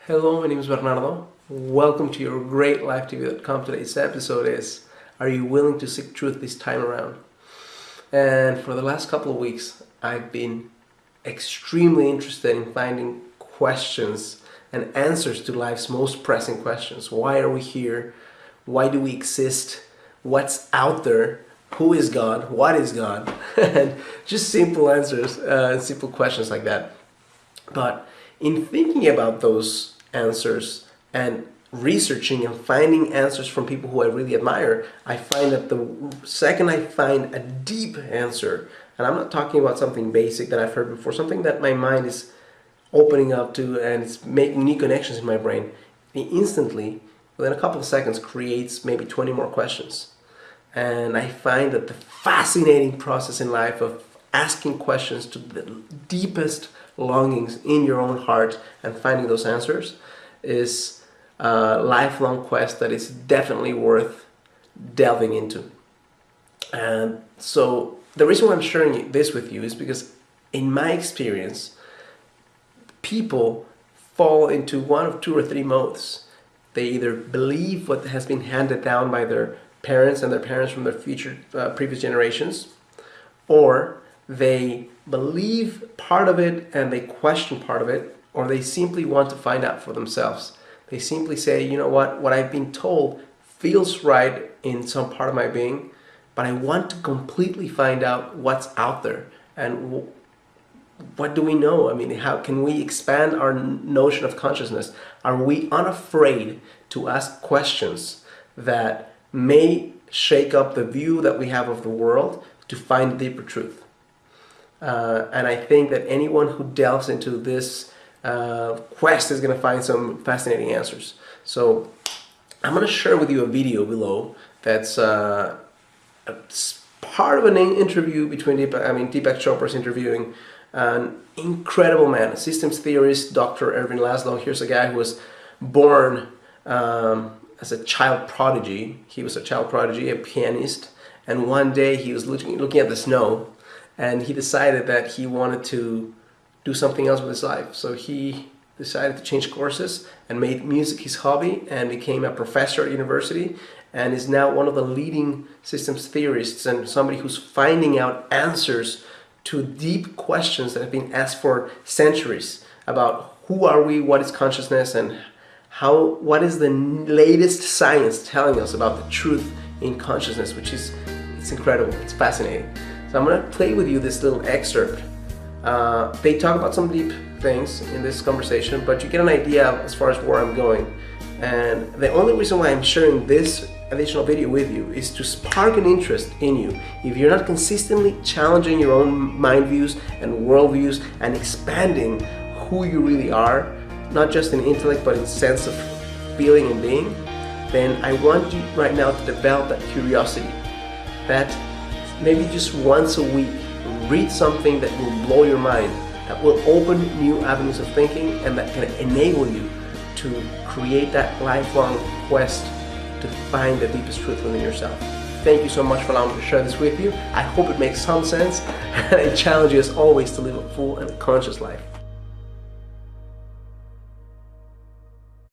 Hello, my name is Bernardo. Welcome to your greatlifetv.com. Today's episode is, are you willing to seek truth this time around? And for the last couple of weeks, I've been extremely interested in finding questions and answers to life's most pressing questions. Why are we here? Why do we exist? What's out there? Who is God? What is God? And just simple answers, simple questions like that. But in thinking about those answers and researching and finding answers from people who I really admire, I find that the second I find a deep answer, and I'm not talking about something basic that I've heard before, something that my mind is opening up to and it's making new connections in my brain, it instantly, within a couple of seconds, creates maybe 20 more questions. And I find that the fascinating process in life of asking questions to the deepest longings in your own heart and finding those answers is a lifelong quest that is definitely worth delving into. And so the reason why I'm sharing this with you is because in my experience, people fall into one of two or three modes. They either believe what has been handed down by their parents and their parents from their previous generations, or they believe part of it and they question part of it, or they simply want to find out for themselves. They simply say, you know what I've been told feels right in some part of my being, but I want to completely find out what's out there. And what do we know? I mean, how can we expand our notion of consciousness? Are we unafraid to ask questions that may shake up the view that we have of the world to find deeper truth? And I think that anyone who delves into this quest is going to find some fascinating answers. So I'm going to share with you a video below that's part of an interview between Deepak Chopra is interviewing an incredible man, a systems theorist, Dr. Ervin Laszlo. Here's a guy who was born as a child prodigy. He was a child prodigy, a pianist, and one day he was looking at the snow, and he decided that he wanted to do something else with his life. So he decided to change courses and made music his hobby and became a professor at university and is now one of the leading systems theorists and somebody who's finding out answers to deep questions that have been asked for centuries about who are we, what is consciousness, and what is the latest science telling us about the truth in consciousness, which is, it's incredible, it's fascinating. So I'm going to play with you this little excerpt. They talk about some deep things in this conversation, but you get an idea as far as where I'm going. And the only reason why I'm sharing this additional video with you is to spark an interest in you. If you're not consistently challenging your own mind views and worldviews and expanding who you really are, not just in intellect but in sense of feeling and being, then I want you right now to develop that curiosity, that maybe just once a week read something that will blow your mind, that will open new avenues of thinking, and that can enable you to create that lifelong quest to find the deepest truth within yourself. Thank you so much for allowing me to share this with you. I hope it makes some sense, and I challenge you as always to live a full and conscious life.